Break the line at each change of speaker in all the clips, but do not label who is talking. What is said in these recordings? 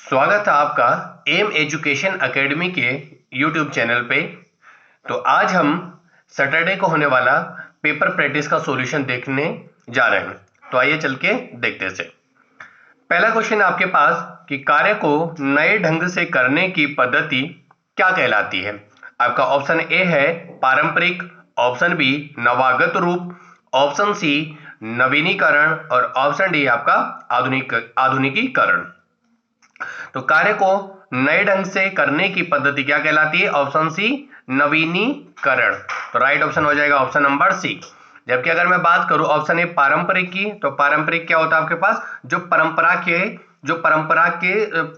स्वागत है आपका एम एजुकेशन एकेडमी के यूट्यूब चैनल पे। तो आज हम सैटरडे को होने वाला पेपर प्रैक्टिस का सॉल्यूशन देखने जा रहे हैं। तो आइए चल के देखते हैं। पहला क्वेश्चन है आपके पास कि कार्य को नए ढंग से करने की पद्धति क्या कहलाती है। आपका ऑप्शन ए है पारंपरिक, ऑप्शन बी नवागत रूप, ऑप्शन सी नवीनीकरण और ऑप्शन डी आपका आधुनिकीकरण। तो कार्य को नए ढंग से करने की पद्धति क्या कहलाती है? ऑप्शन सी नवीनीकरण। तो राइट ऑप्शन हो जाएगा ऑप्शन नंबर सी। जबकि अगर मैं बात करूं ऑप्शन ए पारंपरिक की, तो पारंपरिक क्या होता है आपके पास? जो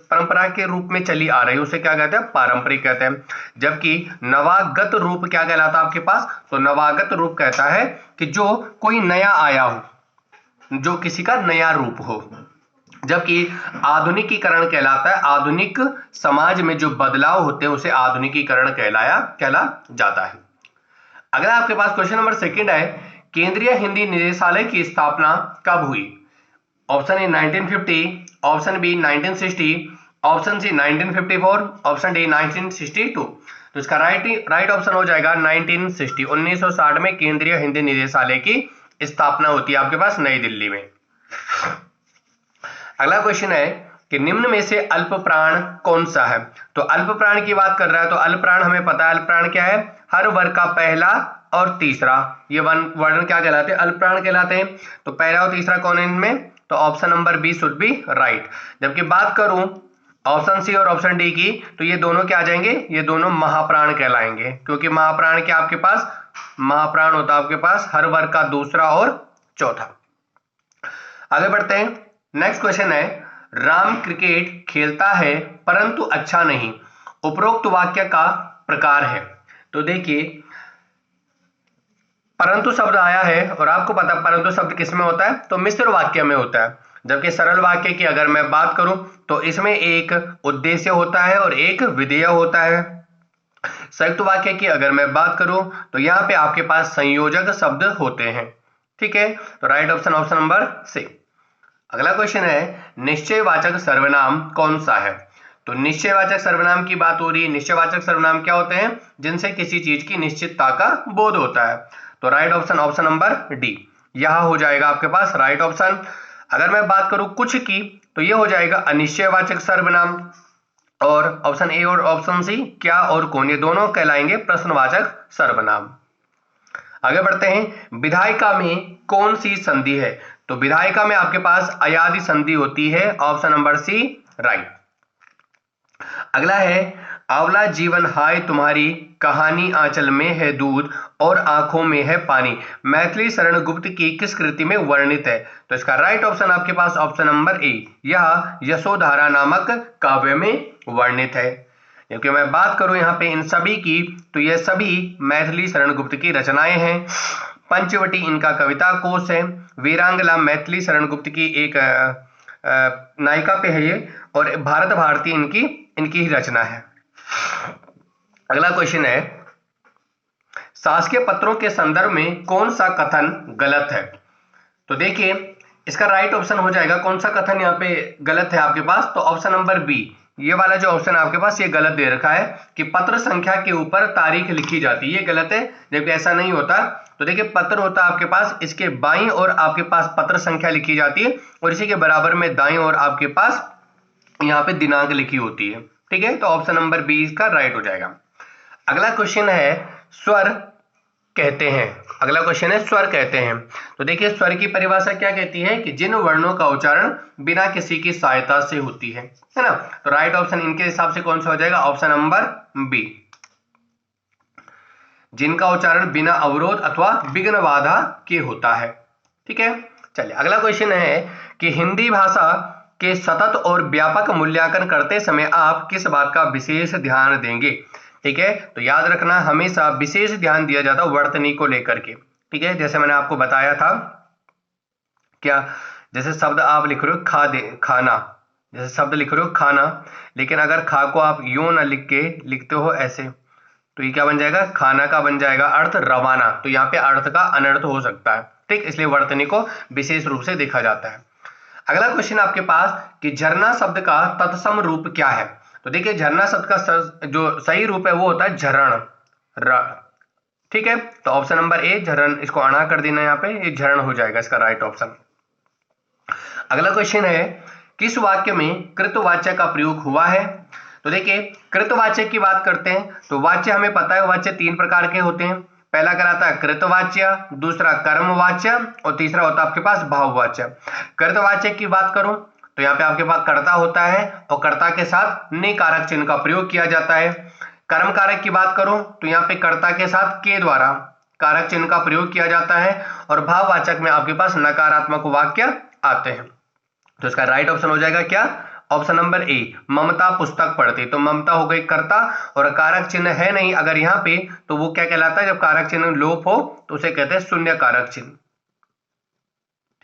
परंपरा के रूप में चली आ रही है उसे क्या कहते हैं? पारंपरिक कहते हैं। जबकि नवागत रूप क्या कहलाता है आपके पास? तो नवागत रूप कहता है कि जो कोई नया आया हो, जो किसी का नया रूप हो। जबकि आधुनिकीकरण कहलाता है आधुनिक समाज में जो बदलाव होते हैं उसे आधुनिकीकरण कहला जाता है। अगला आपके पास क्वेश्चन नंबर सेकंड है, केंद्रीय हिंदी निदेशालय की स्थापना कब हुई? Option A 1950, option B 1960, option C 1954, option D 1962। तो इसका राइट ऑप्शन हो जाएगा 1960। 1960 में केंद्रीय हिंदी निदेशालय की स्थापना होती है आपके पास नई दिल्ली में। अगला क्वेश्चन है कि निम्न में से अल्प प्राण कौन सा है? तो अल्प प्राण की बात कर रहा है, तो अल्प प्राण हमें पता है अल्प प्राण क्या है? हर वर्ग का पहला और तीसरा, ये वर्ण क्या कहलाते हैं? अल्प प्राण कहलाते हैं। तो पहला और तीसरा कौन है इनमें? तो option number B should be right. जबकि बात करूं ऑप्शन सी और ऑप्शन डी की, तो ये दोनों क्या आ जाएंगे? ये दोनों महाप्राण कहलाएंगे, क्योंकि महाप्राण क्या आपके पास? महाप्राण होता है आपके पास हर वर्ग का दूसरा और चौथा। आगे बढ़ते हैं। नेक्स्ट क्वेश्चन है, राम क्रिकेट खेलता है परंतु अच्छा नहीं, उपरोक्त वाक्य का प्रकार है। तो देखिए परंतु शब्द आया है और आपको पता परंतु शब्द किसमें होता है? तो मिश्र वाक्य में होता है। जबकि सरल वाक्य की अगर मैं बात करूं तो इसमें एक उद्देश्य होता है और एक विधेय होता है। संयुक्त वाक्य की अगर मैं बात करूं तो यहां पे आपके पास संयोजक शब्द होते हैं। ठीक है, तो राइट ऑप्शन नंबर सी। अगला क्वेश्चन है, निश्चयवाचक सर्वनाम कौन सा है? तो निश्चयवाचक सर्वनाम की बात हो रही है। निश्चयवाचक सर्वनाम क्या होते हैं? जिनसे किसी चीज की निश्चितता का बोध होता है। तो राइट ऑप्शन नंबर डी यहां हो जाएगा आपके पास राइट ऑप्शन। अगर मैं बात करूं कुछ की, तो ये हो जाएगा अनिश्चयवाचक सर्वनाम। और ऑप्शन ए और ऑप्शन सी क्या और कौन, ये दोनों कहलाएंगे प्रश्नवाचक सर्वनाम। आगे बढ़ते हैं, विधायिका में कौन सी संधि है? तो विधायिका में आपके पास अयादि संधि होती है, ऑप्शन नंबर सी राइट। अगला है, आंवला जीवन हाय तुम्हारी कहानी आंचल में है दूध और आंखों में है पानी, मैथिली शरण गुप्त की किस कृति में वर्णित है? तो इसका राइट ऑप्शन आपके पास ऑप्शन नंबर ए, यह यशोधरा नामक काव्य में वर्णित है। क्योंकि मैं बात करूं यहाँ पे इन सभी की, तो ये सभी मैथिली शरण गुप्त की रचनाएं हैं। पंचवटी इनका कविता कोश है। वीरांगना मैथिली शरण गुप्त की एक नायिका पे है ये, और भारत भारती इनकी ही रचना है। अगला क्वेश्चन है, शासकीय पत्रों के संदर्भ में कौन सा कथन गलत है? तो देखिए इसका राइट ऑप्शन हो जाएगा, कौन सा कथन यहाँ पे गलत है आपके पास? तो ऑप्शन नंबर बी, ये वाला जो ऑप्शन आपके पास ये गलत दे रखा है कि पत्र संख्या के ऊपर तारीख लिखी जाती है, ये गलत है। जबकि ऐसा नहीं होता। तो देखिए पत्र होता है आपके पास, इसके बाईं ओर आपके पास पत्र संख्या लिखी जाती है और इसी के बराबर में दाईं ओर आपके पास यहाँ पे दिनांक लिखी होती है। ठीक है, तो ऑप्शन नंबर बी इसका राइट हो जाएगा। अगला क्वेश्चन है, स्वर कहते हैं। अगला क्वेश्चन है, स्वर कहते हैं। तो देखिए स्वर की परिभाषा क्या कहती है कि जिन वर्णों का उच्चारण बिना किसी की सहायता से होती है ना। तो राइट ऑप्शन इनके हिसाब से कौन सा हो जाएगा? ऑप्शन नंबर बी, जिनका उच्चारण बिना अवरोध अथवा विघ्न बाधा के होता है। ठीक है, चलिए अगला क्वेश्चन है कि हिंदी भाषा के सतत और व्यापक मूल्यांकन करते समय आप किस बात का विशेष ध्यान देंगे? ठीक है, तो याद रखना हमेशा विशेष ध्यान दिया जाता है वर्तनी को लेकर के। ठीक है, जैसे मैंने आपको बताया था क्या, जैसे शब्द आप लिख रहे हो खाना, जैसे शब्द लिख रहे हो खाना, लेकिन अगर खा को आप यूं ना लिख के लिखते हो ऐसे, तो ये क्या बन जाएगा? खाना का बन जाएगा अर्थ रवाना। तो यहाँ पे अर्थ का अनर्थ हो सकता है। ठीक, इसलिए वर्तनी को विशेष रूप से देखा जाता है। अगला क्वेश्चन आपके पास कि झरना शब्द का तत्सम रूप क्या है। तो देखिए झरना शब्द का जो सही रूप है वो होता है झरण। ठीक है, तो ऑप्शन नंबर ए झरण, इसको अणा कर देना यहाँ पे, ये झरण हो जाएगा इसका राइट ऑप्शन। अगला क्वेश्चन है किस वाक्य में कृतवाच्य का प्रयोग हुआ है। तो देखिए कृतवाच्य की बात करते हैं तो वाच्य हमें पता है, वाच्य 3 प्रकार के होते हैं। पहला कहलाता है कृतवाच्य, दूसरा कर्मवाच्य और तीसरा होता है आपके पास भाववाच्य। कृतवाच्य की बात करूं तो यहाँ पे आपके पास कर्ता होता है और कर्ता के साथ ने कारक चिन्ह का प्रयोग किया जाता है। कर्म कारक की बात करूं तो यहाँ पे कर्ता के साथ के द्वारा कारक चिन्ह का प्रयोग किया जाता है और भाववाचक में आपके पास नकारात्मक वाक्य आते हैं। तो इसका राइट ऑप्शन हो जाएगा क्या, ऑप्शन नंबर ए ममता पुस्तक पढ़ती। तो ममता हो गई कर्ता और कारक चिन्ह है नहीं अगर यहाँ पे, तो वो क्या कहलाता है, जब कारक चिन्ह लोप हो तो उसे कहते हैं शून्य कारक चिन्ह।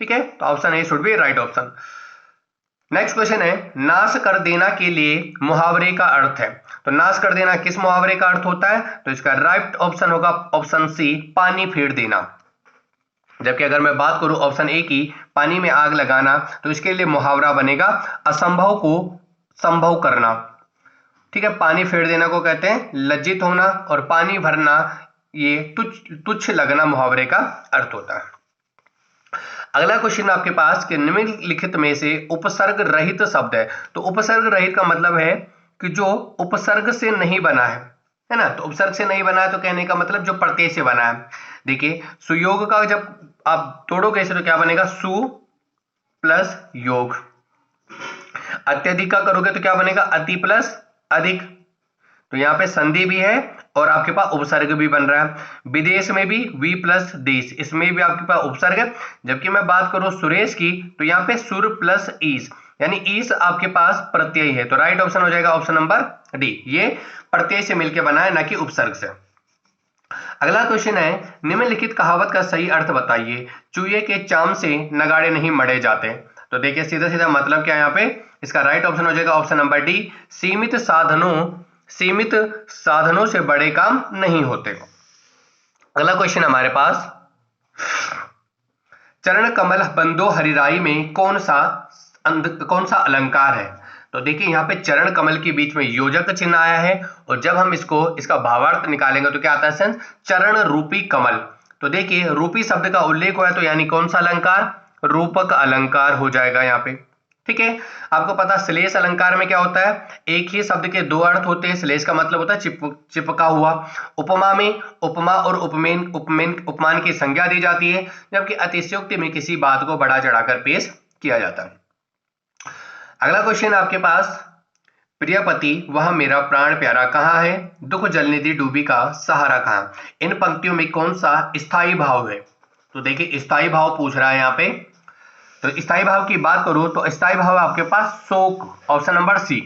ठीक है, तो option A should be right option. Next question है नाश कर देना के लिए मुहावरे का अर्थ है। तो नाश कर देना किस मुहावरे का अर्थ होता है, तो इसका राइट ऑप्शन होगा ऑप्शन सी पानी फेर देना। जबकि अगर मैं बात करूं ऑप्शन ए की पानी में आग लगाना, तो इसके लिए मुहावरा बनेगा असंभव को संभव करना। ठीक है, पानी फेर देना को कहते हैं लज्जित होना और पानी भरना ये तुच्छ लगना मुहावरे का अर्थ होता है। अगला क्वेश्चन आपके पास कि निम्नलिखित में से उपसर्ग रहित शब्द है। तो उपसर्ग रहित का मतलब है कि जो उपसर्ग से नहीं बना है ना। तो उपसर्ग से नहीं बना है तो कहने का मतलब जो प्रत्यय से बना है। देखिए सुयोग का जब आप तोड़ोगे इसे तो क्या बनेगा, सु प्लस योग। अत्यधिक का करोगे तो क्या बनेगा, अति प्लस अधिक। तो यहाँ पे संधि भी है और आपके पास उपसर्ग भी बन रहा है। विदेश में भी वी प्लस देश, इसमें भी आपके पास उपसर्ग है। जबकि मैं बात करूं सुरेश की तो यहाँ पे सुर प्लस ईस, यानी ईस आपके पास प्रत्यय है। तो राइट ऑप्शन हो जाएगा ऑप्शन नंबर डी, ये प्रत्यय से मिलकर बना है ना कि उपसर्ग से। अगला क्वेश्चन है निम्नलिखित कहावत का सही अर्थ बताइए। चूहे के चाम से नगाड़े नहीं मढ़े जाते। तो देखिए सीधा सीधा मतलब क्या है यहाँ पे, इसका राइट ऑप्शन हो जाएगा ऑप्शन नंबर डी सीमित साधनों से बड़े काम नहीं होते। अगला क्वेश्चन हमारे पास चरण कमल बंदो हरिराई में कौन सा अलंकार है। तो देखिए यहाँ पे चरण कमल के बीच में योजक चिन्ह आया है और जब हम इसका भावार्थ निकालेंगे तो क्या आता है सेंस, चरण रूपी कमल। तो देखिए रूपी शब्द का उल्लेख हुआ है तो यानी कौन सा अलंकार, रूपक अलंकार हो जाएगा यहाँ पे। ठीक है, आपको पता श्लेष अलंकार में क्या होता है, एक ही शब्द के 2 अर्थ होते हैं। श्लेष का मतलब होता है चिपका हुआ। उपमा में उपमा और उपमान की संज्ञा दी जाती है, जबकि अतिशयोक्ति में किसी बात को बढ़ा चढ़ाकर पेश किया जाता है। अगला क्वेश्चन आपके पास प्रियपति वह मेरा प्राण प्यारा कहाँ है, दुख जलनिधि डूबी का सहारा कहाँ। इन पंक्तियों में कौन सा स्थायी भाव है। तो देखिए स्थायी भाव पूछ रहा है यहाँ पे। तो स्थायी भाव की बात करूं तो स्थायी भाव आपके पास शोक, ऑप्शन नंबर सी।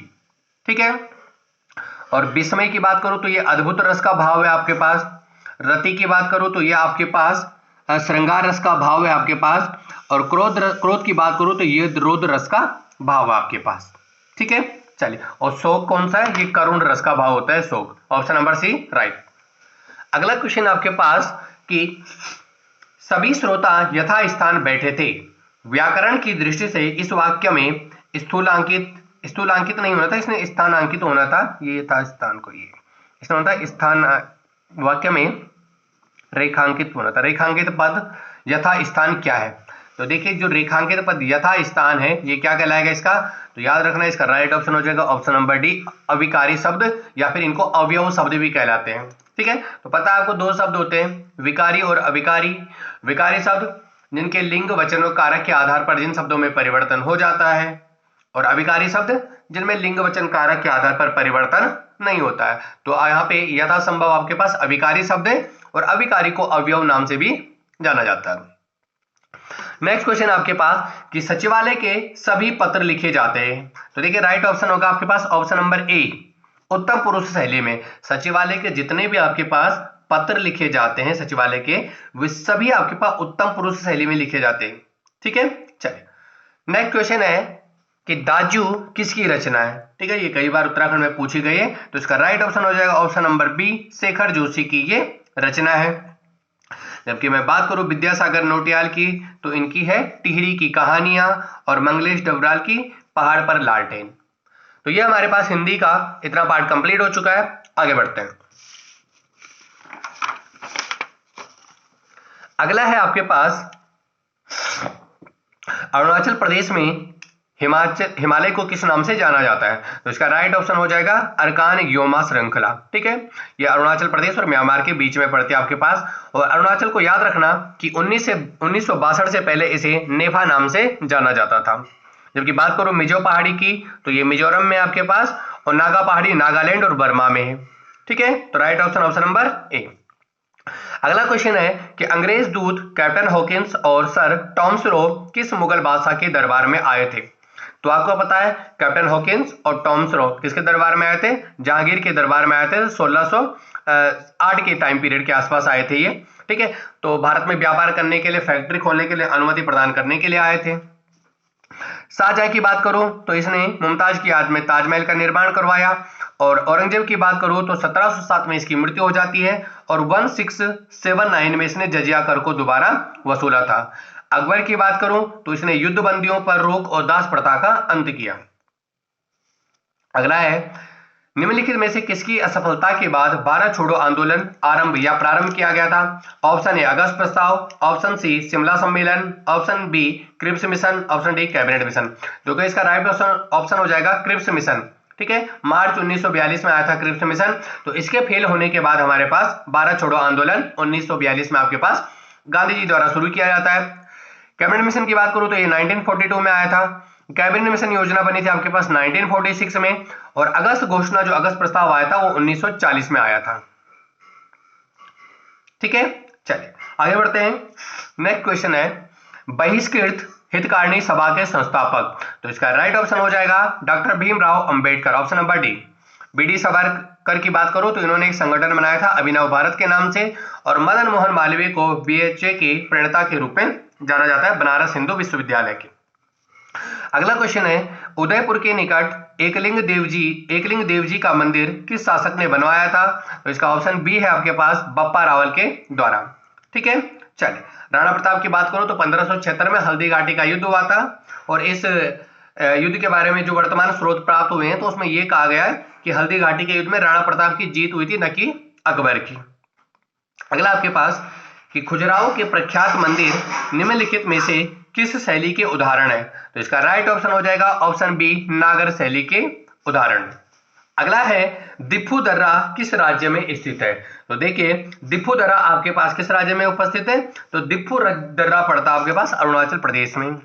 ठीक है, और विस्मय की बात करूं तो ये अद्भुत रस का भाव है आपके पास। रति की बात करूं तो ये आपके पास श्रृंगार रस का भाव है आपके पास। और क्रोध की बात करूं तो ये रोध रस का भाव है आपके पास। ठीक है, चलिए, और शोक कौन सा है, ये करुण रस का भाव होता है शोक, ऑप्शन नंबर सी राइट। अगला क्वेश्चन आपके पास कि सभी श्रोता यथा स्थान बैठे थे। व्याकरण की दृष्टि से इस वाक्य में स्थूलांकित नहीं होना था, इसने स्थानांकित होना था। ये था स्थान को, ये इसमें होता है स्थान, वाक्य में रेखांकित होना था। रेखांकित पद यथा स्थान क्या है। तो देखिए जो रेखांकित पद यथा स्थान है ये क्या कहलाएगा इसका, तो याद रखना इसका राइट ऑप्शन हो जाएगा ऑप्शन नंबर डी अविकारी शब्द, या फिर इनको अवयव शब्द भी कहलाते हैं। ठीक है, तो पता है आपको 2 शब्द होते हैं विकारी और अविकारी। विकारी शब्द जिनके लिंग वचन और कारक के आधार पर जिन शब्दों में परिवर्तन हो जाता है, और अविकारी शब्द जिनमें लिंग वचन कारक के आधार पर परिवर्तन नहीं होता है। तो यहाँ पे यथासंभव आपके पास अविकारी शब्द है और अविकारी को अवयव नाम से भी जाना जाता है। नेक्स्ट क्वेश्चन आपके पास कि सचिवालय के सभी पत्र लिखे जाते हैं। तो देखिए राइट ऑप्शन होगा आपके पास ऑप्शन नंबर ए उत्तम पुरुष शैली में। सचिवालय के जितने भी आपके पास पत्र लिखे जाते हैं सचिवालय के, वे सभी आपके पास उत्तम पुरुष शैली में लिखे जाते हैं। ठीक है, चलिए नेक्स्ट क्वेश्चन है कि दाजू किसकी रचना है। ठीक है, ये कई बार उत्तराखंड में पूछी गई है, तो इसका राइट ऑप्शन हो जाएगा option number B Shekhar Joshi की ये रचना है। जबकि मैं बात करूं विद्यासागर नौटियाल की, तो इनकी है टिहरी की कहानियां और मंगलेश डबराल की पहाड़ पर लालटेन। तो ये हमारे पास हिंदी का इतना पार्ट कंप्लीट हो चुका है। आगे बढ़ते हैं। अगला है आपके पास अरुणाचल प्रदेश में हिमालय को किस नाम से जाना जाता है? तो इसका राइट ऑप्शन हो जाएगा अरकान योमा श्रृंखला। ठीक है, ये अरुणाचल प्रदेश और म्यांमार के बीच में पड़ती है आपके पास। और अरुणाचल को याद रखना कि 1962 से पहले इसे नेफा नाम से जाना जाता था। जबकि बात करूं मिजो पहाड़ी की, तो ये मिजोरम में आपके पास, और नागा पहाड़ी नागालैंड और बर्मा में है। ठीक है, तो राइट ऑप्शन नंबर ए। अगला क्वेश्चन है कि अंग्रेज दूत कैप्टन हॉकिंस और सर टॉम स्रो किस मुगल बादशाह के दरबार में आए थे? तो आपको पता है कैप्टन हॉकिंस और टॉम स्रो किसके दरबार में आए थे? जहांगीर के दरबार में आए थे। 1608 के टाइम पीरियड के आसपास आए थे ये। ठीक है, तो भारत में व्यापार करने के लिए, फैक्ट्री खोलने के लिए, अनुमति प्रदान करने के लिए आए थे। शाहजहां की बात करूं तो इसने मुमताज की याद में ताजमहल का निर्माण करवाया। और औरंगजेब की बात करूं तो 1707 में इसकी मृत्यु हो जाती है और 1679 में इसने जजिया कर को दोबारा वसूला था। अकबर की बात करूं तो इसने युद्ध बंदियों पर रोक और दास प्रथा का अंत किया। अगला है निम्नलिखित में से किसकी असफलता के बाद 12 छोड़ो आंदोलन आरंभ या प्रारंभ किया गया था? ऑप्शन ए अगस्त प्रस्ताव, ऑप्शन सी शिमला सम्मेलन, option B Cripps mission, option D cabinet mission. जो कि इसका राइट ऑप्शन हो जाएगा क्रिप्स मिशन। ठीक है, मार्च 1942 में आया था क्रिप्स मिशन। तो इसके फेल होने के बाद हमारे पास 12 छोड़ो आंदोलन 1942 में आपके पास गांधी जी द्वारा शुरू किया जाता है। कैबिनेट मिशन की बात करूं तो ये 1942 में आया था। कैबिनेट मिशन योजना बनी थी आपके पास 1946 में, और अगस्त घोषणा जो अगस्त प्रस्ताव आया था वो 1940 में आया था। ठीक है, चलिए आगे बढ़ते हैं। नेक्स्ट क्वेश्चन है बहिष्कृत हितकारिणी सभा के संस्थापक। तो इसका राइट ऑप्शन हो जाएगा doctor Bhimrao Ambedkar, option number D. B D Savarkar की बात करो तो इन्होंने एक संगठन बनाया था अभिनव भारत के नाम से, और मदन मोहन मालवीय को बीएचए के प्रणेता के रूप में जाना जाता है, बनारस हिंदू विश्वविद्यालय के। अगला क्वेश्चन है उदयपुर के निकट एकलिंग देव जी का मंदिर किस शासक ने बनवाया था? तो इसका ऑप्शन बी है आपके पास बप्पा रावल के द्वारा। ठीक है, चलिए राणा प्रताप की बात करो तो 1576 में हल्दी घाटी का युद्ध हुआ था, और इस युद्ध के बारे में जो वर्तमान स्रोत प्राप्त हुए हैं तो उसमें यह कहा गया है कि हल्दी घाटी के युद्ध में राणा प्रताप की जीत हुई थी, न कि अकबर की। अगला आपके पास कि खजुराहो के प्रख्यात मंदिर निम्नलिखित में से किस शैली के उदाहरण है? तो इसका राइट ऑप्शन हो जाएगा ऑप्शन बी नागर शैली के उदाहरण। अगला है दिफू दर्रा किस राज्य में स्थित है? तो देखिए दिफू दर्रा आपके पास किस राज्य में उपस्थित है? तो दिफू दर्रा पड़ता है आपके पास अरुणाचल प्रदेश में।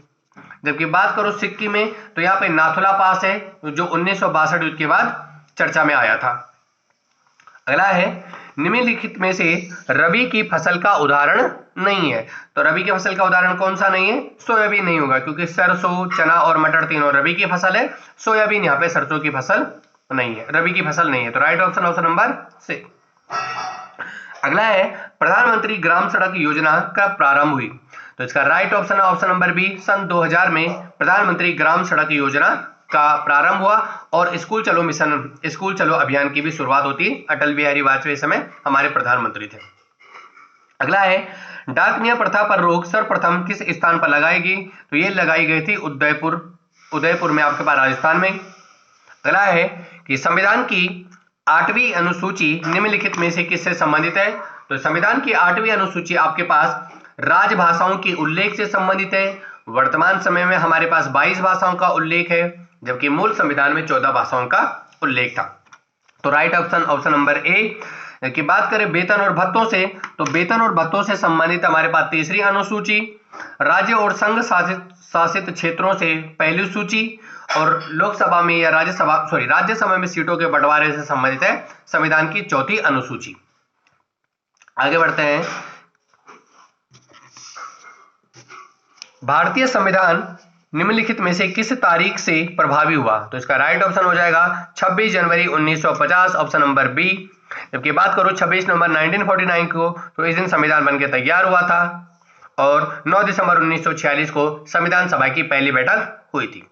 जबकि बात करो सिक्किम में तो यहाँ पे नाथुला पास है जो 1962 युद्ध के बाद चर्चा में आया था। अगला है निम्नलिखित में से रबी की फसल का उदाहरण नहीं है। तो रबी की फसल का उदाहरण कौन सा नहीं है? सोयाबीन नहीं होगा, क्योंकि सरसों, चना और मटर तीनों रबी की फसल है। सोयाबीन यहाँ पे सरसों की फसल नहीं है, रबी की फसल नहीं है। तो राइट ऑप्शन नंबर सी। अगला है प्रधानमंत्री ग्राम सड़क योजना कब प्रारंभ हुई? तो इसका राइट ऑप्शन नंबर बी सन 2000 में प्रधानमंत्री ग्राम सड़क योजना का प्रारंभ हुआ, और स्कूल चलो अभियान की भी शुरुआत होती। अटल बिहारी वाजपेयी समय हमारे प्रधानमंत्री थे। अगला है डाकनिया प्रथा पर रोक सर्वप्रथम किस स्थान पर लगाई गई? तो ये लगाई गई थी उदयपुर में आपके पास राजस्थान में। अगला है कि संविधान की 8वीं अनुसूची निम्नलिखित में से किससे संबंधित है? तो संविधान की 8वीं अनुसूची आपके पास राजभाषाओं के उल्लेख से संबंधित है। वर्तमान समय में हमारे पास 22 भाषाओं का उल्लेख है, जबकि मूल संविधान में 14 भाषाओं का उल्लेख था। तो राइट ऑप्शन नंबर ए। की बात करें वेतन और भत्तों से, तो वेतन और भत्तों से संबंधित हमारे पास 3री अनुसूची, राज्य और संघ शासित क्षेत्रों से पहली सूची, और लोकसभा में या राज्यसभा में सीटों के बंटवारे से संबंधित है संविधान की 4थी अनुसूची। आगे बढ़ते हैं। भारतीय संविधान निम्नलिखित में से किस तारीख से प्रभावी हुआ? तो इसका राइट ऑप्शन हो जाएगा 26 जनवरी 1950, ऑप्शन नंबर बी। जबकि बात करो 26 नवंबर 1949 को, तो इस दिन संविधान बनकर तैयार हुआ था, और 9 दिसंबर 1946 को संविधान सभा की पहली बैठक हुई थी।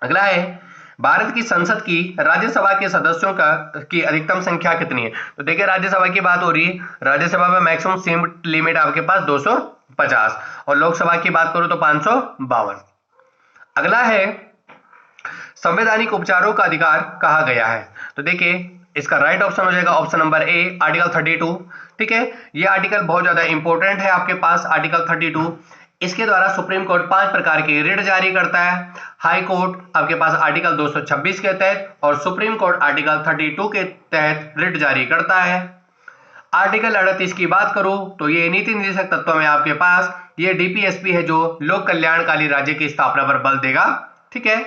अगला है भारत की संसद की राज्यसभा के सदस्यों की अधिकतम संख्या कितनी है? तो देखिए राज्यसभा की बात हो रही है, राज्यसभा में मैक्सिमम सीट लिमिट आपके पास 250 और लोकसभा की बात करूं तो 552। अगला है संवैधानिक उपचारों का अधिकार कहा गया है। तो देखिए इसका राइट ऑप्शन हो जाएगा ऑप्शन नंबर ए, आर्टिकल 32। ठीक है, ये आर्टिकल बहुत ज्यादा इंपॉर्टेंट है आपके पास, आर्टिकल 32। इसके द्वारा सुप्रीम कोर्ट 5 प्रकार के रिट जारी करता है। हाई कोर्ट आपके पास आर्टिकल 226 के तहत और सुप्रीम कोर्ट आर्टिकल 32 के तहत रिट जारी करता है। आर्टिकल 38 की बात करूं तो ये नीति निर्देशक तत्वों में आपके पास ये डीपीएसपी है जो लोक कल्याणकारी राज्य की स्थापना पर बल देगा। ठीक है,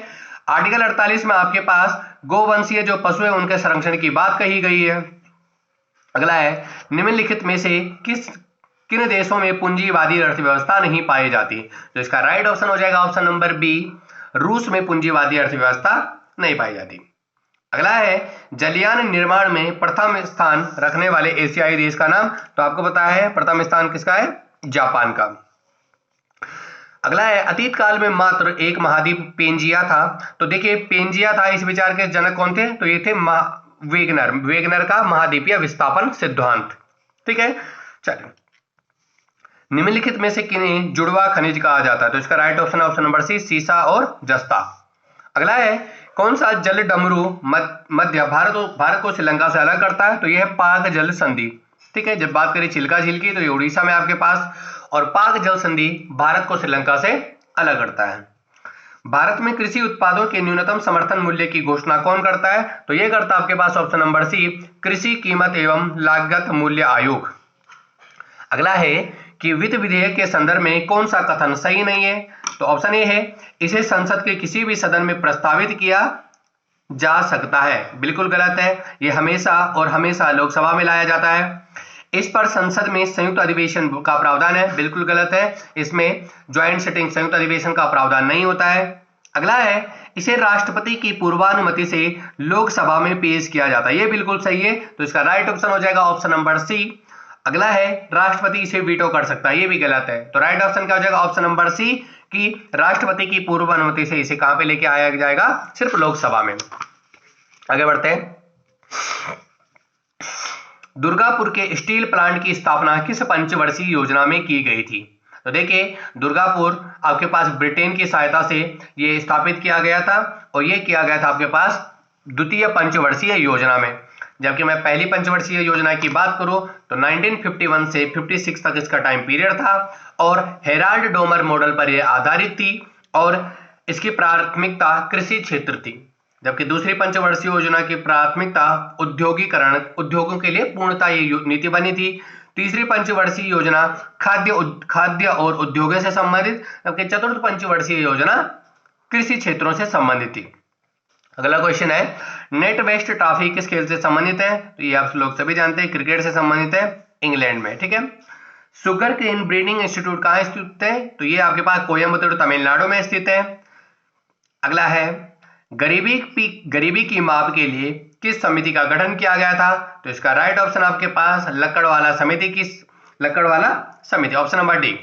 आर्टिकल 48 में आपके पास गोवंशीय जो पशु है उनके संरक्षण की बात कही गई है। अगला है निम्नलिखित में से किन देशों में पूंजीवादी अर्थव्यवस्था नहीं पाई जाती? तो इसका राइट ऑप्शन हो जाएगा ऑप्शन नंबर बी, रूस में पूंजीवादी अर्थव्यवस्था नहीं पाई जाती। अगला है जलयान निर्माण में प्रथम स्थान रखने वाले एशियाई देश का नाम? तो आपको पता है प्रथम स्थान किसका है? जापान का। अगला है अतीत काल में मात्र एक महाद्वीप पेंजिया था। तो देखिए पेंजिया था, इस विचार के जनक कौन थे? तो ये थे वेगनर का महाद्वीपीय विस्थापन सिद्धांत। ठीक है, चलिए निम्नलिखित में से किन्हें जुड़वा खनिज कहा जाता है? तो इसका right option option number C, सीसा और जस्ता। अगला है कौन सा जल डमरू मध्य भारत को श्रीलंका से अलग करता है? तो यह है पाक जल संधि। ठीक है, जब बात करें चिल्का झील की तो ये उड़ीसा में आपके पास, और पाक जल संधि भारत को श्रीलंका से अलग करता है। भारत में कृषि उत्पादों के न्यूनतम समर्थन मूल्य की घोषणा कौन करता है? तो यह करता है आपके पास ऑप्शन नंबर सी, कृषि कीमत एवं लागत मूल्य आयोग। अगला है कि वित्त विधेयक के संदर्भ में कौन सा कथन सही नहीं है? तो ऑप्शन ए है इसे संसद के किसी भी सदन में प्रस्तावित किया जा सकता है। बिल्कुल गलत है, यह हमेशा और हमेशा लोकसभा में लाया जाता है। इस पर संसद में संयुक्त अधिवेशन का प्रावधान है। बिल्कुल गलत है, इसमें ज्वाइंट सिटिंग संयुक्त अधिवेशन का प्रावधान नहीं होता है। अगला है इसे राष्ट्रपति की पूर्वानुमति से लोकसभा में पेश किया जाता है। यह बिल्कुल सही है, तो इसका राइट ऑप्शन हो जाएगा ऑप्शन नंबर सी। अगला है राष्ट्रपति इसे वीटो कर सकता है, ये भी गलत है। तो राइट ऑप्शन क्या हो जाएगा ऑप्शन नंबर सी कि राष्ट्रपति की पूर्व अनुमति से इसे कहां पे लेके आया जाएगा? सिर्फ लोकसभा में। आगे बढ़ते हैं। दुर्गापुर के स्टील प्लांट की स्थापना किस पंचवर्षीय योजना में की गई थी? तो देखिए दुर्गापुर आपके पास ब्रिटेन की सहायता से ये स्थापित किया गया था और ये किया गया था आपके पास द्वितीय पंचवर्षीय योजना में। जबकि मैं पहली पंचवर्षीय योजना की बात करूं तो 1951 से 56 तक इसका टाइम पीरियड था और हेराल्ड डोमर मॉडल पर यह आधारित थी और इसकी प्राथमिकता कृषि क्षेत्र थी। जबकि दूसरी पंचवर्षीय योजना की प्राथमिकता उद्योगीकरण, उद्योगों के लिए पूर्णतः ये नीति बनी थी। तीसरी पंचवर्षीय योजना खाद्य और उद्योगों से संबंधित, जबकि चतुर्थ पंचवर्षीय योजना कृषि क्षेत्रों से संबंधित थी। अगला क्वेश्चन है नेट वेस्ट ट्रॉफी किस खेल से संबंधित है? तो ये आप लोग सभी जानते हैं क्रिकेट से संबंधित है, इंग्लैंड में। ठीक है, सुगर केन ब्रीडिंग इंस्टीट्यूट कहां स्थित है? तो ये आपके पास कोयम्बटूर तमिलनाडु में स्थित है। अगला है गरीबी की माप के लिए किस समिति का गठन किया गया था? तो इसका राइट ऑप्शन आपके पास लक्कड़वाला समिति ऑप्शन नंबर डी।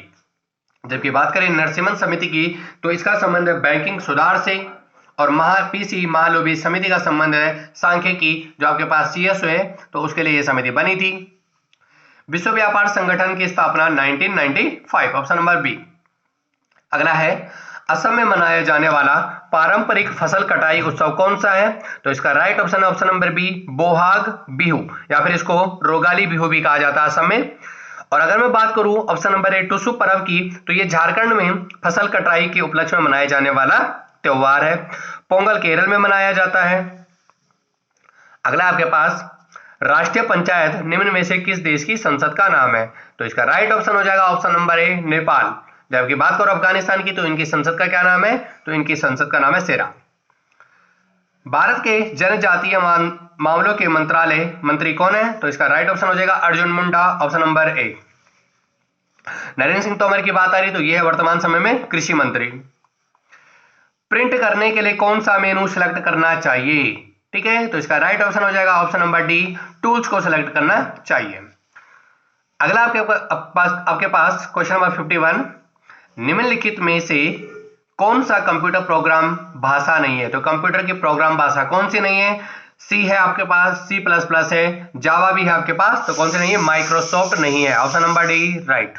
जबकि बात करें नरसिम्हन समिति की तो इसका संबंध है बैंकिंग सुधार से और महालुबी समिति का संबंध है सांख्यिकी जो आपके पास सीएसओ है, तो उसके लिए यह समिति बनी थी। विश्व व्यापार संगठन की स्थापना 1995 ऑप्शन नंबर बी। अगला है असम में मनाया जाने वाला पारंपरिक फसल कटाई उत्सव कौन सा है? तो इसका राइट ऑप्शन है option number B, Bohag Bihu, या फिर इसको रोगाली बिहू भी कहा जाता है असम में। और अगर मैं बात करूं ऑप्शन नंबर ए टुसु पर्व की, तो ये झारखंड में फसल कटाई के उपलक्ष्य में मनाए जाने वाला त्योहार है। पोंगल केरल में मनाया जाता है। अगला आपके पास राष्ट्रीय पंचायत निम्न में से किस देश की संसद का नाम है? तो इसका राइट ऑप्शन हो जाएगा ऑप्शन नंबर ए, नेपाल। जबकि बात करो अफगानिस्तान की तो इनकी संसद का क्या नाम है? तो इनकी संसद का नाम है सेरा। भारत के जनजातीय मामलों के मंत्री कौन है? तो इसका राइट ऑप्शन हो जाएगा Arjun Munda option number A. Narendra Singh Tomar की बात आ रही तो यह है वर्तमान समय में कृषि मंत्री। प्रिंट करने के लिए कौन सा मेनू सिलेक्ट करना चाहिए? ठीक है, तो इसका राइट ऑप्शन हो जाएगा ऑप्शन नंबर डी, टूल्स को सिलेक्ट करना चाहिए। अगला आपके पास क्वेश्चन नंबर 51, निम्नलिखित में से कौन सा कंप्यूटर प्रोग्राम भाषा नहीं है? तो कंप्यूटर की प्रोग्राम भाषा कौन सी नहीं है? सी है आपके पास, सी प्लस प्लस है, जावा भी है आपके पास, तो कौन सी नहीं है? माइक्रोसॉफ्ट नहीं है। Option number D right.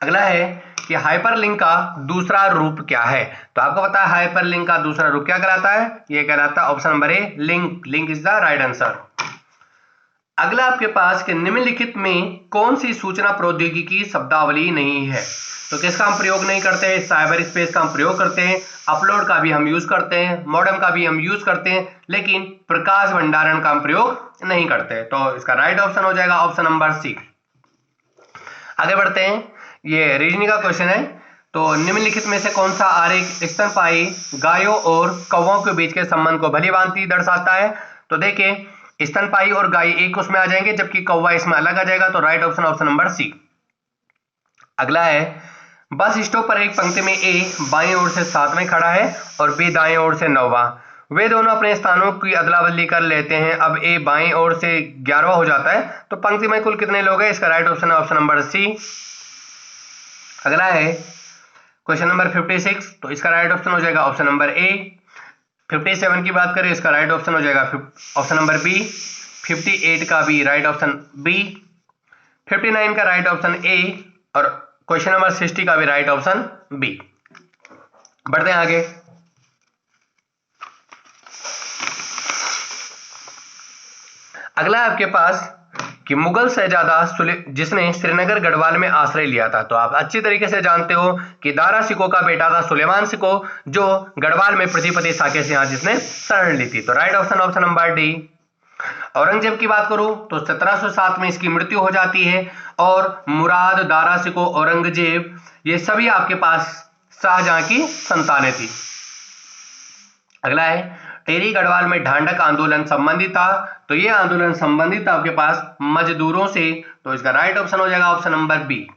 अगला है कि हाइपरलिंक का दूसरा रूप क्या है? तो आपको पता है हाइपरलिंक का दूसरा रूप क्या कहलाता है? ये कहलाता है option number A link. Link is the right answer. अगला आपके पास कि निम्नलिखित में कौन सी सूचना प्रौद्योगिकी शब्दावली नहीं है? तो किसका हम प्रयोग नहीं करते हैं? साइबर स्पेस का हम प्रयोग करते हैं, अपलोड का भी हम यूज करते हैं, मॉडेम का भी हम यूज करते हैं, लेकिन प्रकाश भंडारण का हम प्रयोग नहीं करते। तो इसका राइट ऑप्शन हो जाएगा ऑप्शन नंबर सी। आगे बढ़ते हैं, ये रीजनिंग का क्वेश्चन है। तो निम्नलिखित में से कौन सा आरेख स्तनपायी गायों और कौवों के बीच के संबंध को भली भांति दर्शाता है? तो देखिए स्तनपायी और गाय एक उसमें आ जाएंगे, जबकि कौवा इसमें अलग आ जाएगा। तो right option option number C. अगला है बस स्टॉप पर एक पंक्ति में ए बाईं ओर से 7वें खड़ा है और बी दाएं ओर से 9वां। वे दोनों अपने स्थानों की अदला बदली कर लेते हैं। अब ए बाईं ओर से 11वां हो जाता है, तो पंक्ति में कुल कितने लोग हैं? इसका राइट ऑप्शन है ऑप्शन नंबर सी। अगला है क्वेश्चन नंबर 56, तो इसका राइट ऑप्शन हो जाएगा ऑप्शन नंबर ए। 57 की बात करें, इसका राइट ऑप्शन हो जाएगा ऑप्शन नंबर बी। 58 का भी राइट ऑप्शन बी। 59 का राइट ऑप्शन ए और क्वेश्चन नंबर 60 का भी राइट ऑप्शन बी। बढ़ते हैं आगे। अगला है आपके पास कि मुगल शहजादा जिसने श्रीनगर गढ़वाल में आश्रय लिया था। तो आप अच्छी तरीके से जानते हो कि दारा सिको का बेटा था सुलेमान सिको, जो गढ़वाल में प्रतिपति साके सिंह जिसने शरण ली थी। तो right option option number D. Aurangzeb की बात करूं तो 1707 में इसकी मृत्यु हो जाती है, और मुराद, दारा सिको, औरंगजेब ये सभी आपके पास शाहजहां की संतानें थी। अगला है टेरी गढ़वाल में ढांढक आंदोलन संबंधित था। तो ये आंदोलन संबंधित था आपके पास मजदूरों से। तो इसका राइट ऑप्शन हो जाएगा ऑप्शन नंबर बी।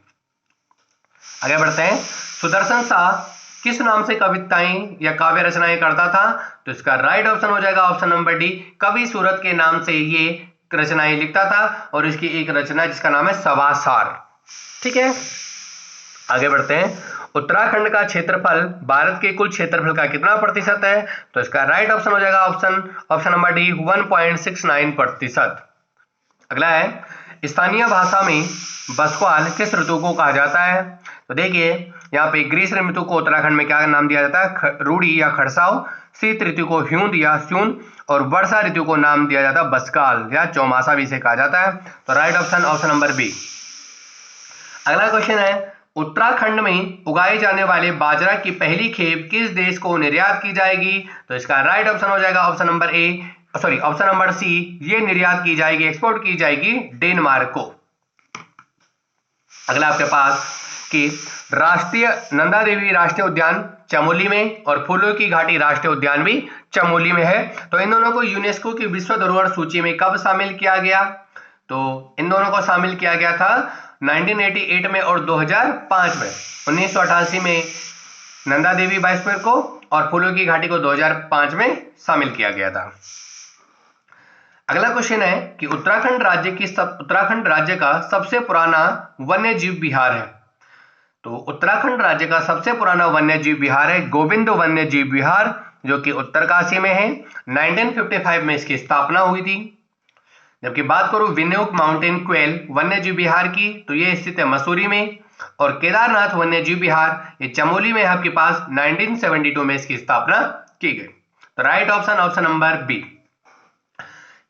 आगे बढ़ते हैं, सुदर्शन शाह किस नाम से कविताएं या काव्य रचनाएं करता था? तो इसका राइट ऑप्शन हो जाएगा ऑप्शन नंबर डी। कवि सूरत के नाम से ये रचनाएं लिखता था, और इसकी एक रचना जिसका नाम है सवासार। ठीक है, आगे बढ़ते हैं। उत्तराखंड का क्षेत्रफल भारत के कुल क्षेत्रफल का कितना प्रतिशत है? तो इसका राइट ऑप्शन हो जाएगा ऑप्शन नंबर डी 1.69%। अगला है स्थानीय भाषा में बसवाल किस ऋतु को कहा जाता है? तो देखिए यहाँ पे ग्रीष्म ऋतु को उत्तराखंड में क्या नाम दिया जाता है? रूढ़ी या खड़साव। शीत ऋतु को ह्यूंद या स्यून, और वर्षा ऋतु को नाम दिया जाता है बसकाल या चौमासा भी इसे कहा जाता है। तो right option option number B. अगला क्वेश्चन है उत्तराखंड में उगाए जाने वाले बाजरा की पहली खेप किस देश को निर्यात की जाएगी? तो इसका राइट ऑप्शन हो जाएगा option number A, sorry option number C. ये निर्यात की जाएगी, एक्सपोर्ट की जाएगी डेनमार्क को। अगला आपके पास कि राष्ट्रीय नंदा देवी राष्ट्रीय उद्यान चमोली में और फूलों की घाटी राष्ट्रीय उद्यान भी चमोली में है। तो इन दोनों को यूनेस्को की विश्व धरोहर सूची में कब शामिल किया गया? तो इन दोनों को शामिल किया गया था 1988 में और 2005 में। 1988 में नंदा देवी बायोस्फीयर को और फूलों की घाटी को 2005 में शामिल किया गया था। अगला क्वेश्चन है कि उत्तराखंड राज्य का सबसे पुराना वन्य जीव विहार है। तो उत्तराखंड राज्य का सबसे पुराना वन्य जीव विहार है गोविंद वन्य जीव विहार, जो कि उत्तरकाशी में है। 1955 में इसकी स्थापना हुई थी। जबकि बात करूं विन्यूक माउंटेन क्वेल वन्य जीव विहार की, तो ये स्थित है मसूरी में। और केदारनाथ वन्य जीव विहार ये चमोली में है आपके पास। 1972 में इसकी स्थापना की गई। तो right option option number B.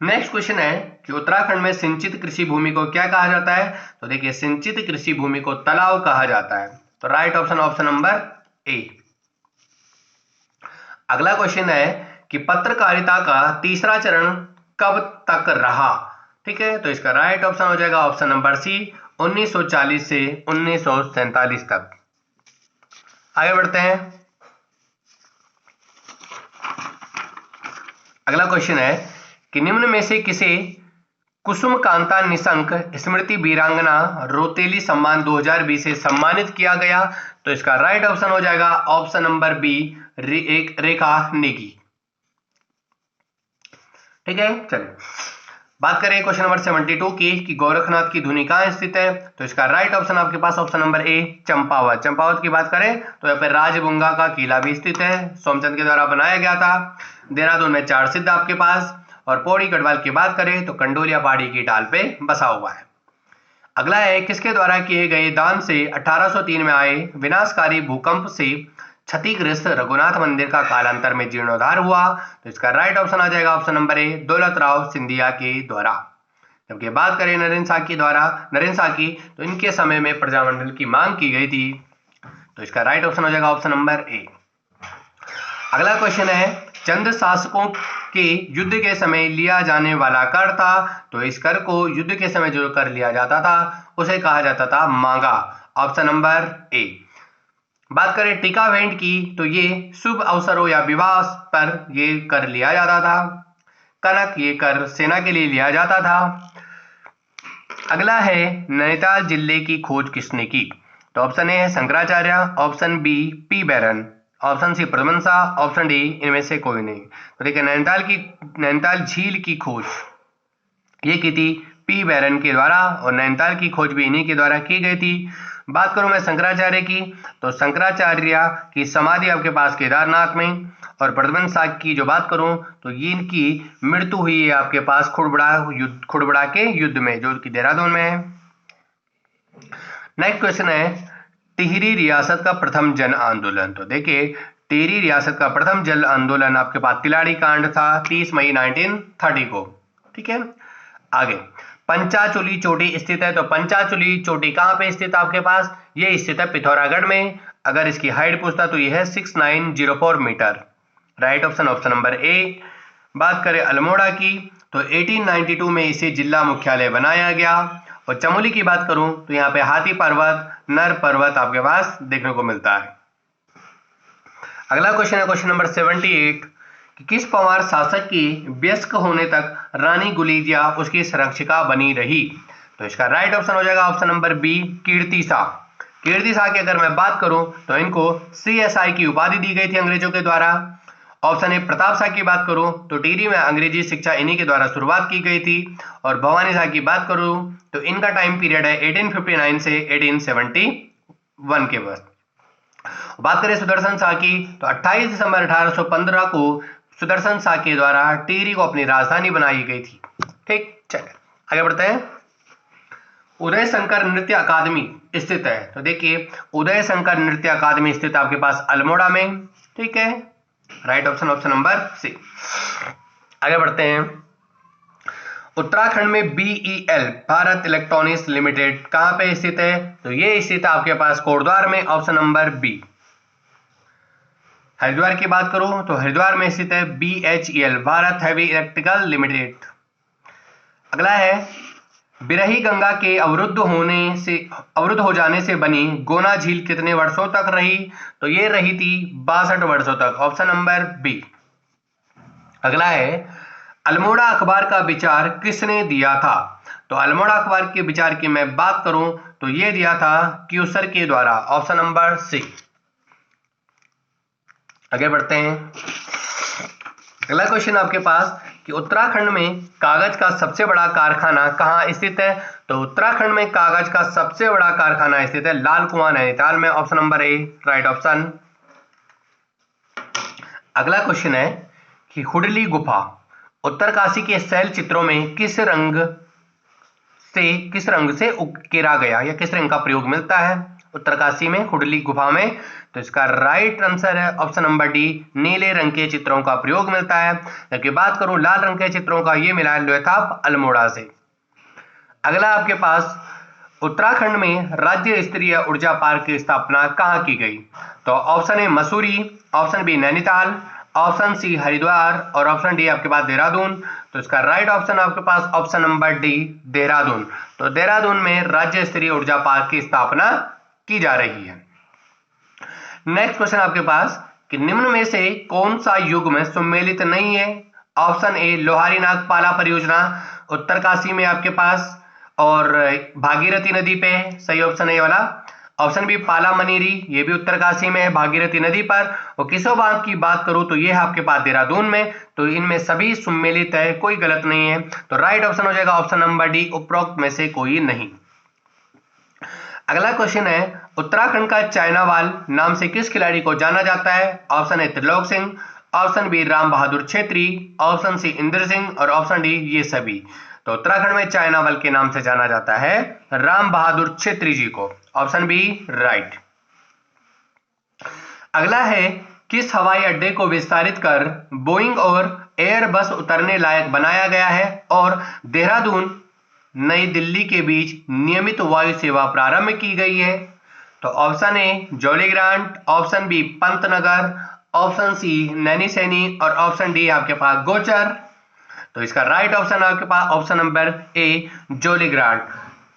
Next question है कि उत्तराखंड में सिंचित कृषि भूमि को क्या कहा जाता है? तो देखिए सिंचित कृषि भूमि को तालाब कहा जाता है। तो राइट ऑप्शन ऑप्शन नंबर ए। अगला क्वेश्चन है कि पत्रकारिता का तीसरा चरण कब तक रहा? ठीक है, तो इसका राइट ऑप्शन हो जाएगा ऑप्शन नंबर सी 1940 से 1947 तक। आगे बढ़ते हैं। अगला क्वेश्चन है कि निम्न में से किसे कुसुम कांता निशंक स्मृति वीरांगना रोतेली सम्मान 2020 से सम्मानित किया गया? तो इसका राइट ऑप्शन हो जाएगा ऑप्शन नंबर बी रेखा नेगी। ठीक है, चलिए बात करें क्वेश्चन नंबर 72 की कि गोरखनाथ की धुनी कहाँ स्थित है, तो इसका राइट ऑप्शन आपके पास option number A Champawat. Champawat की बात करें तो यहाँ पे राजबुंगा का किला भी स्थित है, सोमचंद के द्वारा बनाया गया था। देहरादून में चार सिद्ध आपके पास। और पौड़ी गढ़वाल की बात करें तो कंडोलिया पहाड़ी की ढाल पे बसा हुआ है। अगला है किसके द्वारा किए गए दान से 1803 में आए विनाशकारी भूकंप से क्षतिग्रस्त रघुनाथ मंदिर का कालांतर में जीर्णोद्धार हुआ, तो इसका राइट ऑप्शन आ जाएगा ऑप्शन नंबर ए दौलत राव सिंधिया के द्वारा। जबकि बात करें नरेंद्र शाह की तो इनके समय में प्रजामंडल की मांग की गई थी, तो इसका राइट ऑप्शन हो जाएगा ऑप्शन नंबर ए। अगला क्वेश्चन है चंद शासकों के युद्ध के समय लिया जाने वाला कर था, तो इस कर को युद्ध के समय जो कर लिया जाता था उसे कहा जाता था मांगा, ऑप्शन नंबर ए। बात करें टीका भेंट की तो ये शुभ अवसरों या विवाह पर ये कर लिया जाता था। कनक ये कर सेना के लिए लिया जाता था। अगला है नैनीताल जिले की खोज किसने की, तो ऑप्शन ए है Shankaracharya, option B P Barron, option C Pradyumn Shah, option D इनमें से कोई नहीं। तो देखिए नैनीताल झील की खोज ये की थी पी बैरन के द्वारा और नैनीताल की खोज भी इन्हीं के द्वारा की गई थी। बात करूं मैं शंकराचार्य की तो शंकराचार्य की समाधि आपके पास केदारनाथ में, और प्रद्युम्न शाह की जो बात करूं तो ये इनकी मृत्यु हुई है आपके पास खुड़बड़ा के युद्ध में जो कि देहरादून में है। नेक्स्ट क्वेश्चन है टिहरी रियासत का प्रथम जन आंदोलन, तो देखिए टिहरी रियासत का प्रथम जन आंदोलन आपके पास तिलाड़ी कांड था 30 मई 1930 को। ठीक है, आगे पंचाचूली चोटी स्थित है, तो पंचाचूली चोटी कहां पे स्थित है आपके पास, ये स्थित है पिथौरागढ़ में। अगर इसकी हाइट पूछता तो यह है 6904 metre, right option option number A. बात करें अल्मोड़ा की तो 1892 में इसे जिला मुख्यालय बनाया गया। और चमोली की बात करूं तो यहाँ पे हाथी पर्वत नर पर्वत आपके पास देखने को मिलता है। अगला क्वेश्चन है क्वेश्चन नंबर 78 कि किस पंवार शासक की वयस्क होने तक रानी गुलीजिया उसकी संरक्षिका बनी रही, तो इसका राइट ऑप्शन हो जाएगा ऑप्शन नंबर बी कीर्ति शाह। कीर्ति शाह की अगर मैं बात करूं तो इनको CSI की उपाधि दी गई थी अंग्रेजों के द्वारा। ऑप्शन ए प्रताप शाह की बात करूं तो टिहरी में अंग्रेजी शिक्षा इन्हीं के द्वारा शुरुआत की गई थी। और भवानी शाह की बात करूं तो इनका टाइम पीरियड है 1859 से 1871 के बस। बात करें सुदर्शन शाह की तो 28 दिसंबर 1815 को सुदर्शन शाह के द्वारा टिहरी को अपनी राजधानी बनाई गई थी। ठीक, चलिए आगे बढ़ते हैं। उदय शंकर नृत्य अकादमी स्थित है, तो देखिए उदय शंकर नृत्य अकादमी स्थित आपके पास अल्मोड़ा में। ठीक है, right option option number C. आगे बढ़ते हैं। उत्तराखंड में BEL भारत इलेक्ट्रॉनिक्स लिमिटेड कहां पे स्थित है, तो ये स्थित है आपके पास कोटद्वार में, ऑप्शन नंबर बी। हरिद्वार की बात करूं तो हरिद्वार में स्थित है BHEL Bharat heavy electrical limited. अगला है बिरही गंगा के अवरुद्ध हो जाने से बनी गोना झील कितने वर्षों तक रही, तो ये रही थी 62 वर्षों तक, ऑप्शन नंबर बी। अगला है अल्मोड़ा अखबार का विचार किसने दिया था, तो अल्मोड़ा अखबार के विचार की मैं बात करूं तो ये दिया था क्यूसर के द्वारा, ऑप्शन नंबर सी। आगे बढ़ते हैं। अगला क्वेश्चन आपके पास कि उत्तराखंड में कागज का सबसे बड़ा कारखाना कहां स्थित है, तो उत्तराखंड में कागज का सबसे बड़ा कारखाना स्थित है लाल कुआं नैनीताल में, ऑप्शन नंबर ए राइट ऑप्शन। अगला क्वेश्चन है कि हुडली गुफा उत्तरकाशी के शैल चित्रों में किस रंग से उकेरा गया या किस रंग का प्रयोग मिलता है उत्तरकाशी में हुडली गुफा में, तो इसका राइट आंसर है ऑप्शन नंबर डी नीले रंग के चित्रों का प्रयोग मिलता है। जबकि बात करूं लाल रंग के चित्रों का, ये मिला है लोथाप अल्मोड़ा से। अगला आपके पास उत्तराखंड में राज्य स्तरीय ऊर्जा पार्क की स्थापना कहां की गई, तो option A Mussoorie, option B Nainital, option C Haridwar और ऑप्शन डी आपके पास देहरादून। तो इसका राइट ऑप्शन आपके पास ऑप्शन नंबर डी देहरादून। तो देहरादून में राज्य स्तरीय ऊर्जा पार्क की स्थापना की जा रही है। नेक्स्ट क्वेश्चन आपके पास कि निम्न में से कौन सा युग्म सम्मिलित नहीं है, ऑप्शन ए लोहारी नागपाला परियोजना उत्तरकाशी में आपके पास और भागीरथी नदी पे, सही ऑप्शन है ये वाला। ऑप्शन बी पाला मनीरी, ये भी उत्तरकाशी में है भागीरथी नदी पर। और किसो बांध की बात करूं तो ये है आपके पास देहरादून में। तो इनमें सभी सम्मिलित है, कोई गलत नहीं है। तो राइट ऑप्शन हो जाएगा ऑप्शन नंबर डी, उपरोक्त में से कोई नहीं। अगला क्वेश्चन है, उत्तराखंड का चाइनावाल नाम से किस खिलाड़ी को जाना जाता है? Option A Trilok Singh, option B Ram Bahadur Chhetri, option C Indra Singh और ऑप्शन डी ये सभी। तो उत्तराखंड में चाइनावाल के नाम से जाना जाता है राम बहादुर छेत्री जी को। Option B right. अगला है, किस हवाई अड्डे को विस्तारित कर बोइंग और एयरबस उतरने लायक बनाया गया है और देहरादून नई दिल्ली के बीच नियमित वायु सेवा प्रारंभ की गई है? तो option A Jolly Grant, option B Pantnagar, option C Naini Saini और ऑप्शन डी आपके पास गोचर। तो इसका राइट ऑप्शन आपके पास ऑप्शन नंबर ए जौलीग्रांट।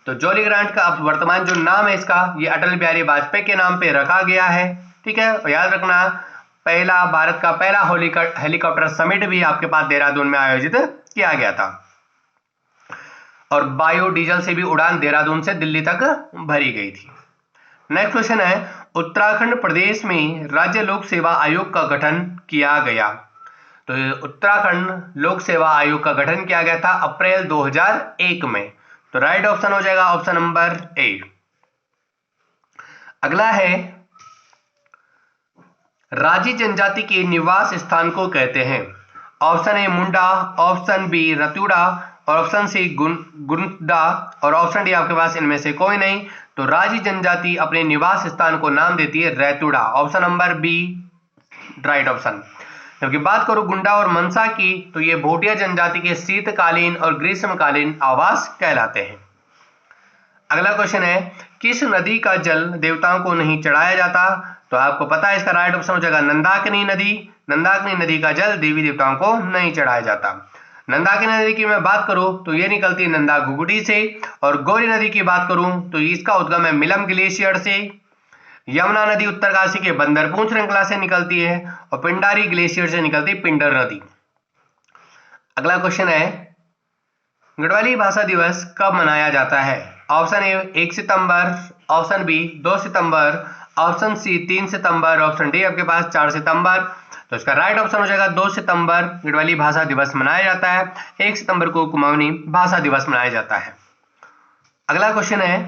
तो जौलीग्रांट का अब वर्तमान जो नाम है इसका, ये अटल बिहारी वाजपेयी के नाम पे रखा गया है। ठीक है, और याद रखना पहला भारत का पहला हेलीकॉप्टर समिट भी आपके पास देहरादून में आयोजित किया गया था और बायो डीजल से भी उड़ान देहरादून से दिल्ली तक भरी गई थी। नेक्स्ट क्वेश्चन है, उत्तराखंड प्रदेश में राज्य लोक सेवा आयोग का गठन किया गया। तो उत्तराखंड लोक सेवा आयोग का गठन किया गया था अप्रैल 2001 में। तो राइट ऑप्शन हो जाएगा ऑप्शन नंबर ए। अगला है, राजी जनजाति के निवास स्थान को कहते हैं? Option A Munda, option B Ratura और ऑप्शन सी गुंडा और ऑप्शन डी आपके पास इनमें से कोई नहीं। तो राजी जनजाति अपने निवास स्थान को नाम देती है Raitura. Option number B right option. जबकि बात करूं गुंडा और मनसा की, तो ये भोटिया जनजाति के शीतकालीन और ग्रीष्मकालीन आवास कहलाते हैं। अगला क्वेश्चन है, किस नदी का जल देवताओं को नहीं चढ़ाया जाता? तो आपको पता है इसका राइट ऑप्शन हो जाएगा नंदाकिनी नदी। नंदाकिनी नदी का जल देवी देवताओं को नहीं चढ़ाया जाता। नंदाकिनी नदी की मैं बात करूं तो ये निकलती है नंदा घुघुटी से। और गौरी नदी की बात करूं तो इसका उद्गम है मिलम ग्लेशियर से। यमुना नदी उत्तरकाशी के बंदरपूंछ श्रृंखला से निकलती है और पिंडारी ग्लेशियर से निकलती है पिंडर नदी। अगला क्वेश्चन है, गढ़वाली भाषा दिवस कब मनाया जाता है? ऑप्शन ए 1 सितंबर, ऑप्शन बी 2 सितंबर, ऑप्शन सी 3 सितंबर, ऑप्शन डी आपके पास 4 सितंबर। तो इसका राइट ऑप्शन हो जाएगा 2 सितंबर गढ़वाली भाषा दिवस मनाया जाता है। 1 सितंबर को कुमाऊनी भाषा दिवस मनाया जाता है। अगला क्वेश्चन है,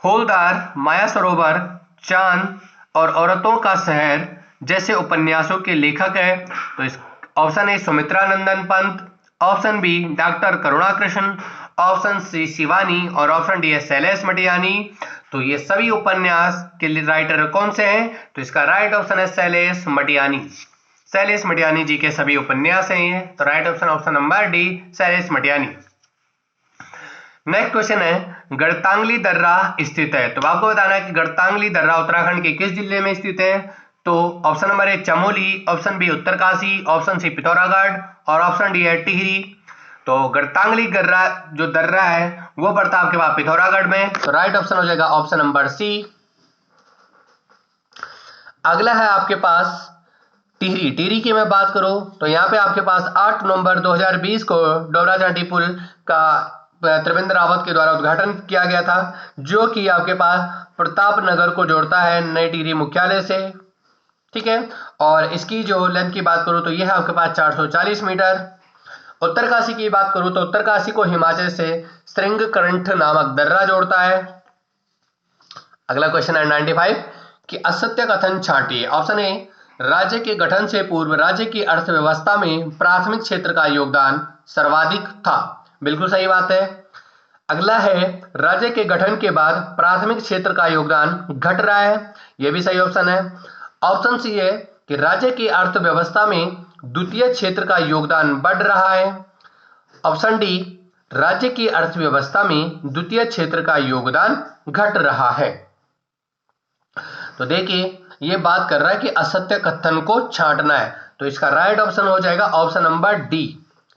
हौलदार, माया सरोवर, चांद और औरतों का शहर जैसे उपन्यासों के लेखक है? तो इस option A Sumitra Nandan Pant, option B doctor Karuna Krishna, option C Shivani और ऑप्शन डी है शैलेश मटियानी। तो ये सभी उपन्यास के राइटर कौन से हैं? तो इसका राइट ऑप्शन है शैलेश मटियानी। शैलेश मटियानी जी के सभी उपन्यास हैं ये। तो right option option number D Shailesh Matiyani. Next question है, गढ़तांगली दर्रा स्थित है? तो आपको बताना है कि गढ़तांगली दर्रा उत्तराखंड के किस जिले में स्थित है? तो option number A Chamoli, option B Uttarkashi, option C Pithoragarh और ऑप्शन डी है टिहरी। तो गढ़तांगली जो दर्रा है वो पड़ता है आपके पास पिथौरागढ़ में। तो राइट ऑप्शन हो जाएगा ऑप्शन नंबर सी। अगला है आपके पास टिहरी। टिहरी की मैं बात करूं तो यहाँ पे आपके पास 8 नवंबर 2020 को डोबरा चांटी पुल का त्रिवेंद्र रावत के द्वारा उद्घाटन किया गया था, जो कि आपके पास प्रताप नगर को जोड़ता है नई टिहरी मुख्यालय से। ठीक है, और इसकी जो लेंथ की बात करूं तो यह है आपके पास 440 मीटर। उत्तरकाशी की बात करूं तो उत्तरकाशी को हिमाचल से श्रृंगकंठ नामक दर्रा जोड़ता है। अगला क्वेश्चन है 95 कि असत्य कथन छांटिए। ऑप्शन ए, राज्य के गठन से पूर्व राज्य की अर्थव्यवस्था में प्राथमिक क्षेत्र का योगदान सर्वाधिक था। बिल्कुल सही बात है। अगला है, राज्य के गठन के बाद प्राथमिक क्षेत्र का योगदान घट रहा है। यह भी सही ऑप्शन है। ऑप्शन सी है कि राज्य की अर्थव्यवस्था में द्वितीय क्षेत्र का योगदान बढ़ रहा है। ऑप्शन डी, राज्य की अर्थव्यवस्था में द्वितीय क्षेत्र का योगदान घट रहा है। तो देखिए ये बात कर रहा है कि असत्य कथन को छांटना है। तो इसका राइट ऑप्शन हो जाएगा ऑप्शन नंबर डी।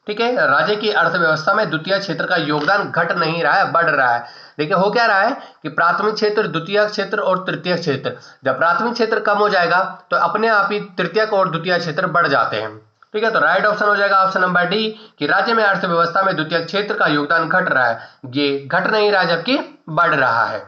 ठीक है, राज्य की अर्थव्यवस्था में द्वितीय क्षेत्र का योगदान घट नहीं रहा है, बढ़ रहा है। देखिए हो क्या रहा है कि प्राथमिक क्षेत्र, द्वितीय क्षेत्र और तृतीय क्षेत्र, जब प्राथमिक क्षेत्र कम हो जाएगा तो अपने आप ही तृतीयक और द्वितीय क्षेत्र बढ़ जाते हैं। ठीक है, तो राइट ऑप्शन हो जाएगा ऑप्शन नंबर डी कि राज्य में अर्थव्यवस्था में द्वितीय क्षेत्र का योगदान घट रहा है। ये घट नहीं रहा जबकि बढ़ रहा है।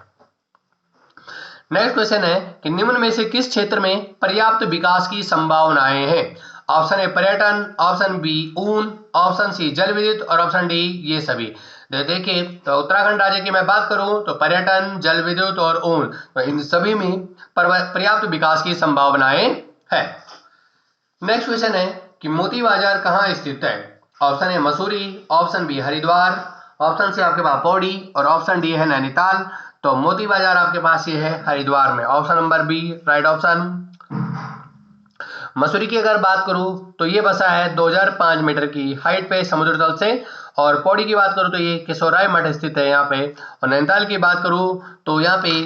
नेक्स्ट क्वेश्चन है कि निम्न में से किस क्षेत्र में पर्याप्त विकास की संभावनाएं हैं? ऑप्शन ए पर्यटन, ऑप्शन बी ऊन, ऑप्शन सी जल विद्युत और ऑप्शन डी ये सभी। देखिए तो उत्तराखंड राज्य की मैं बात करूं तो पर्यटन, जल विद्युत और ऊन, तो इन सभी में पर्याप्त विकास की संभावनाएं है। नेक्स्ट क्वेश्चन है कि मोती बाजार कहाँ स्थित है? Option A Mussoorie, option B Haridwar, option C आपके पास पौड़ी और ऑप्शन डी है नैनीताल। तो मोती बाजार आपके पास ये है हरिद्वार में, option number B right option. Mussoorie की अगर बात करूं तो ये बसा है 2005 मीटर की हाइट पे समुद्र तल से, और पौड़ी की बात करूं तो ये किशोराय मठ स्थित है यहाँ पे, और नैनीताल की बात करूं तो यहाँ पे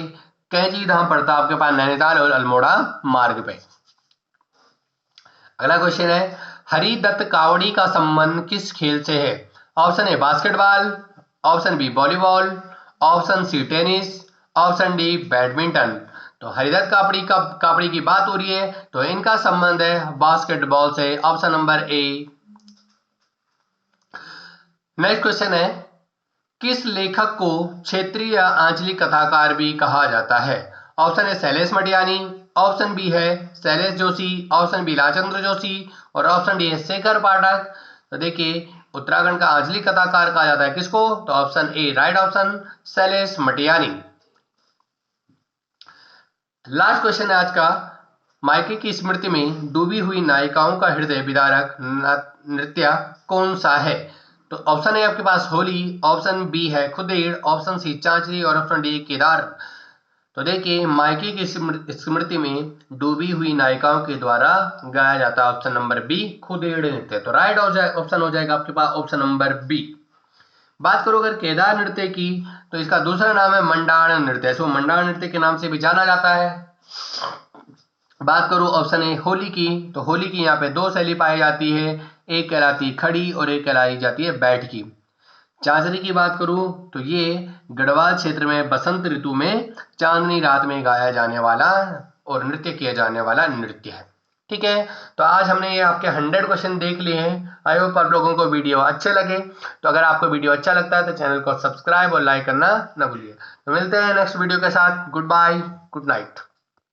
कैंची धाम पड़ता है आपके पास नैनीताल और अल्मोड़ा मार्ग पे। अगला क्वेश्चन है हरिदत्त कावड़ी का संबंध किस खेल से है? Option A basketball, option B volleyball, option C tennis, option D badminton. तो हरिदत्त कापड़ी की बात हो रही है तो इनका संबंध है बास्केटबॉल से, ऑप्शन नंबर ए। नेक्स्ट क्वेश्चन है किस लेखक को क्षेत्रीय या आंचलिक कथाकार भी कहा जाता है? ऑप्शन है शैलेश मटियानी, ऑप्शन बी है शैलेश जोशी, ऑप्शन बी लालचंद्र जोशी और ऑप्शन डी है शेखर पाठक। तो देखिए उत्तराखंड का आंचलिक कथाकार कहा जाता है किसको? तो ऑप्शन ए right option Shailesh Matiyani. Last question है आज का, मायके की स्मृति में डूबी हुई नायिकाओं का हृदय विदारक नृत्य कौन सा है? तो ऑप्शन है आपके पास होली, ऑप्शन बी है खुदेड़, ऑप्शन सी चांचरी और ऑप्शन डी केदार। तो देखिए मायके की स्मृति में डूबी हुई नायिकाओं के द्वारा गाया जाता है ऑप्शन नंबर बी खुदेड़ नृत्य। तो राइट ऑप्शन हो जाएगा आपके पास ऑप्शन नंबर बी। बात करो अगर केदार नृत्य की तो इसका दूसरा नाम है मंडाण नृत्य, इसको मंडाण नृत्य के नाम से भी जाना जाता है। बात करूं ऑप्शन ए होली की तो होली की यहाँ पे दो शैली पाई जाती है, एक कहलाती खड़ी और एक कहलाई जाती है बैठ की। चांचरी की बात करूं तो ये गढ़वाल क्षेत्र में बसंत ऋतु में चांदनी रात में गाया जाने वाला और नृत्य किया जाने वाला नृत्य है। ठीक है, तो आज हमने ये आपके 100 क्वेश्चन देख लिए हैं। आई होप आप लोगों को वीडियो अच्छे लगे। तो अगर आपको वीडियो अच्छा लगता है तो चैनल को सब्सक्राइब और लाइक करना ना भूलिए। तो मिलते हैं नेक्स्ट वीडियो के साथ। Goodbye, good night.